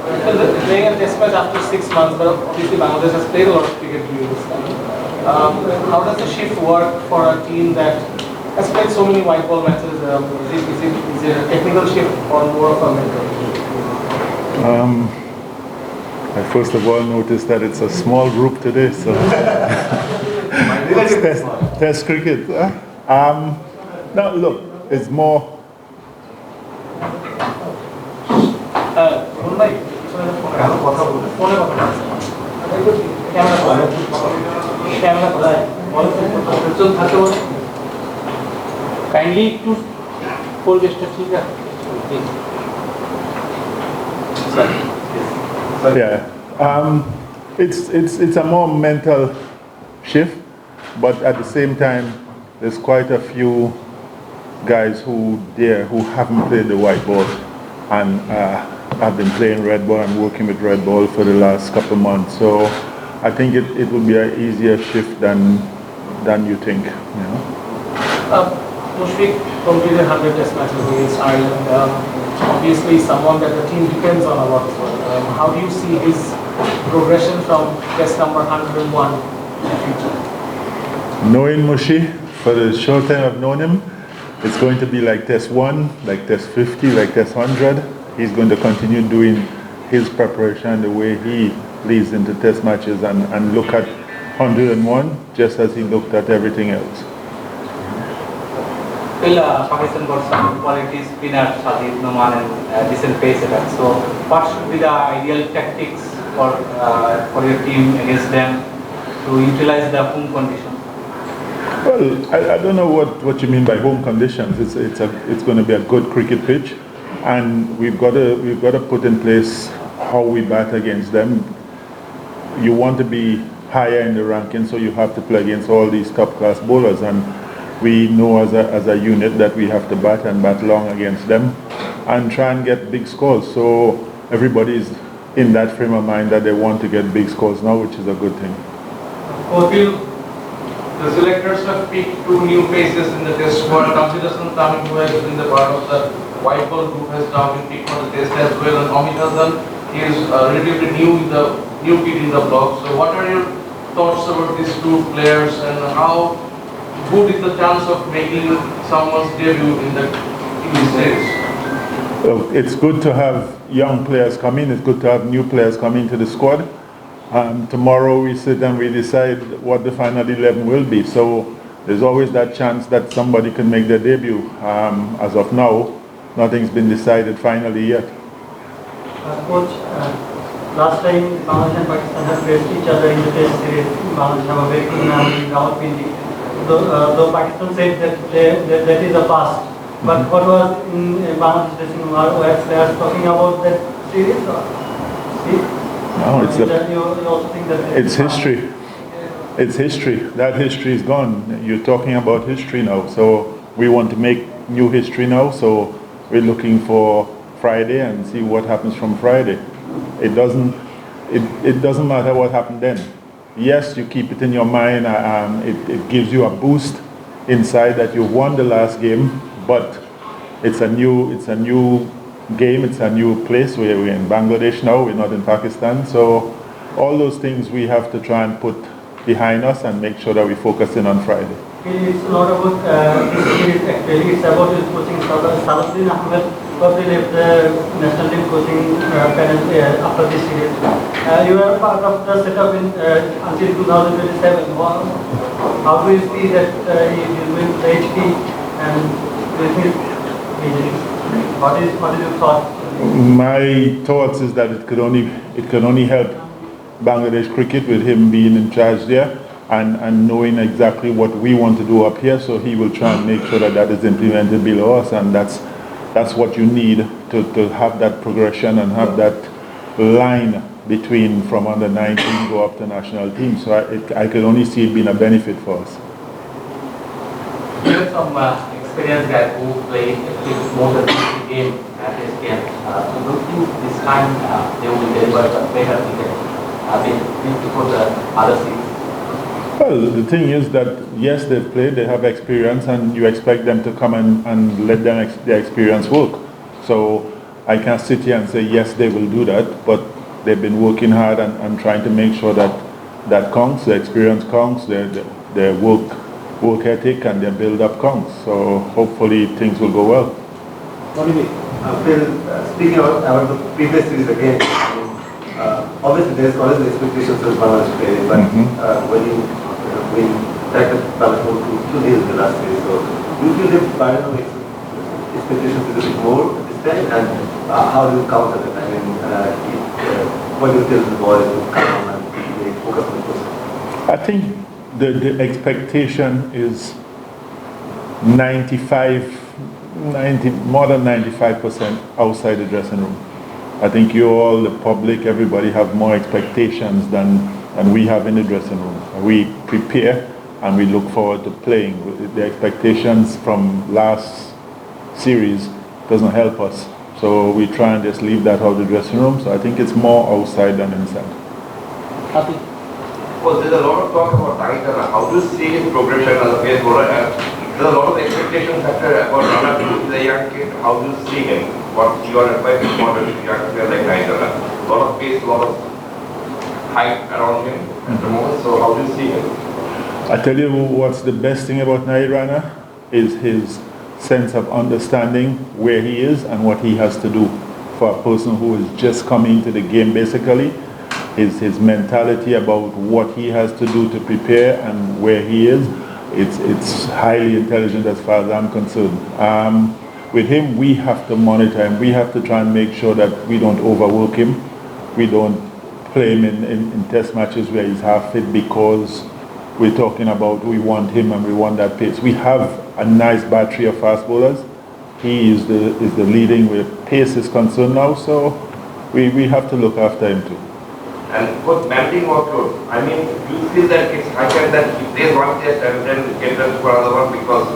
Playing a test match after 6 months, but obviously Bangladesh has played a lot of cricket during this time. How does the shift work for a team that has played so many white ball matches? Is it a technical shift or more of a mental? I first of all noticed that it's a small group today, so it's test cricket. No, look, it's more. Kindly to hold this Yeah, it's a more mental shift, but at the same time, there's quite a few guys who haven't played the white ball and have been playing red ball and working with red ball for the last couple of months. So I think it would be an easier shift than you think. You know. Mushfiq completed 100 test matches against Ireland. Obviously, someone that the team depends on a lot. How do you see his progression from test number 101 in the future? Knowing Mushi, for the short time I've known him, it's going to be like test 1, like test 50, like test 100. He's going to continue doing his preparation the way he leads into test matches and look at 101 just as he looked at everything else. Well, Pakistan got some quality spinner, Shadid Noman, and decent pace attack. So, what should be the ideal tactics for your team against them to utilize the home condition? Well, I don't know what you mean by home conditions. It's going to be a good cricket pitch, and we've got to put in place how we bat against them. You want to be higher in the ranking, so you have to play against all these top class bowlers, and we know as a unit that we have to bat long against them and try and get big scores. So everybody's in that frame of mind that they want to get big scores now, which is a good thing. The selectors have picked 2 new faces in the test squad. Tamshid Hasan Tamim, who has been the part of the white ball group, has now been picked for the test as well. And Amit Hasan, he is relatively new kid in the block. So what are your thoughts about these 2 players and how good is the chance of making someone's debut in the stage? Well, it's good to have young players come in. It's good to have new players come into the squad. Tomorrow we sit and we decide what the final 11 will be. So there's always that chance that somebody can make their debut. As of now, nothing's been decided finally yet. Coach, last time Bangladesh and Pakistan have faced each other in the test series. Bangladesh have a very good name in Rawalpindi. Though Pakistan said that is a past. But what was in Bangladesh dressing room? Were players talking about that series? No, it's history. It's history. That history is gone. You're talking about history now. So we want to make new history now. So we're looking for Friday and see what happens from Friday. It doesn't matter what happened then. Yes, you keep it in your mind. It gives you a boost inside that you won the last game, but it's a new game. It's a new place. We're in Bangladesh now. We're not in Pakistan. So all those things we have to try and put behind us and make sure that we focus in on Friday. It's not about this series actually. It's about his coaching. Salahuddin Ahmed probably left the national team coaching panel after this series. You are part of the setup until 2027. How do you see that he will win the HP and with his injuries? What is your thought? My thoughts is that it could only help Bangladesh cricket with him being in charge there and knowing exactly what we want to do up here. So he will try and make sure that is implemented below us, and that's what you need to have that progression and have that line between from under 19 go up to national team. So I could only see it being a benefit for us. You have some experienced guy who played more than 50 games at his game. So do you think this time they will deliver better before the other series? Well, the thing is that yes, they've played, they have experience, and you expect them to come and let their experience work. So I can't sit here and say, yes, they will do that, but they've been working hard and trying to make sure that that counts, their experience counts, their work ethic and their build-up counts. So hopefully things will go well. Phil, speaking about the previous series again, obviously there's always the expectations of Bangladesh play, but when you win, that Bangladesh moved to 2-0 in the last series, so do you feel the burden of expectations is a bit more this time, and how do you counter that? I mean, what do you tell the boys to come on and focus on the process? I think the expectation is more than 95% outside the dressing room. I think you all, the public, everybody have more expectations than we have in the dressing room. We prepare and we look forward to playing. The expectations from last series doesn't help us. So we try and just leave that out of the dressing room. So I think it's more outside than inside. Happy. Well, there's a lot of talk about Taitana. How do you see his progression as a pace bowler? There's a lot of expectations about Rana to the young kid. How do you see him? What your advice is for a young player like Taitana? A lot of pace, a lot of hype around him at the moment. So how do you see him? I tell you what's the best thing about Rana is his sense of understanding where he is and what he has to do. For a person who is just coming into the game basically, his mentality about what he has to do to prepare and where he is, it's highly intelligent as far as I'm concerned. With him, we have to monitor him. We have to try and make sure that we don't overwork him. We don't play him in test matches where he's half fit because we're talking about we want him and we want that pace. We have a nice battery of fast bowlers. He is the leading where pace is concerned now, so we have to look after him too. And with batting workload, I mean, do you feel that it's high chance that if there's one test and then get ready for another one, because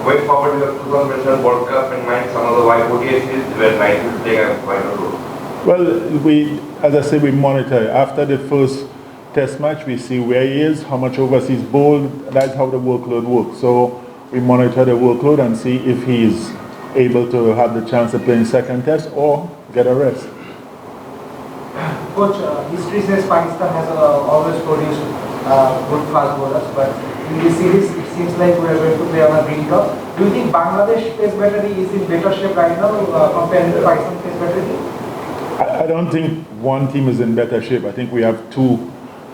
going forward you have 2007 World Cup and might some of the YODA series where Knight will play a vital role? Well, as I said, we monitor. After the first test match, we see where he is, how much overseas bowled. That's how the workload works. So we monitor the workload and see if he is able to have the chance of playing second test or get a rest. Coach, history says Pakistan has always produced good fast bowlers, but in this series it seems like we are going to play on a green drop. Do you think Bangladesh pace battery is in better shape right now compared to Pakistan pace battery? I don't think one team is in better shape. I think we have two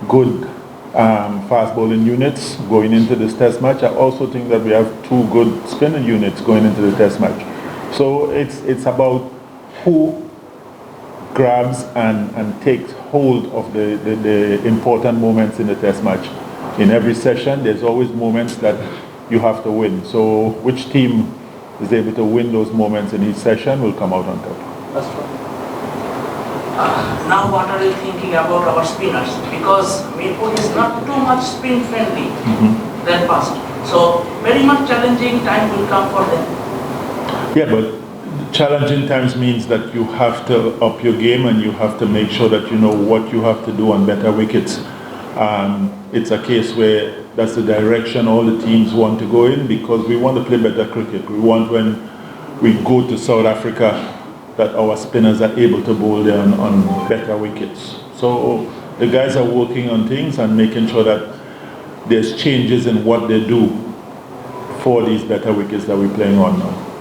good fast bowling units going into this test match. I also think that we have two good spinning units going into the test match. So it's about who grabs and takes hold of the important moments in the test match. In every session, there's always moments that you have to win. So which team is able to win those moments in each session will come out on top. That's right. Now what are you thinking about our spinners? Because Mirpur is not too much spin friendly than past. So very much challenging time will come for them. Yeah, but challenging times means that you have to up your game and you have to make sure that you know what you have to do on better wickets. It's a case where that's the direction all the teams want to go in because we want to play better cricket. We want when we go to South Africa that our spinners are able to bowl there on better wickets. So the guys are working on things and making sure that there's changes in what they do for these better wickets that we're playing on now.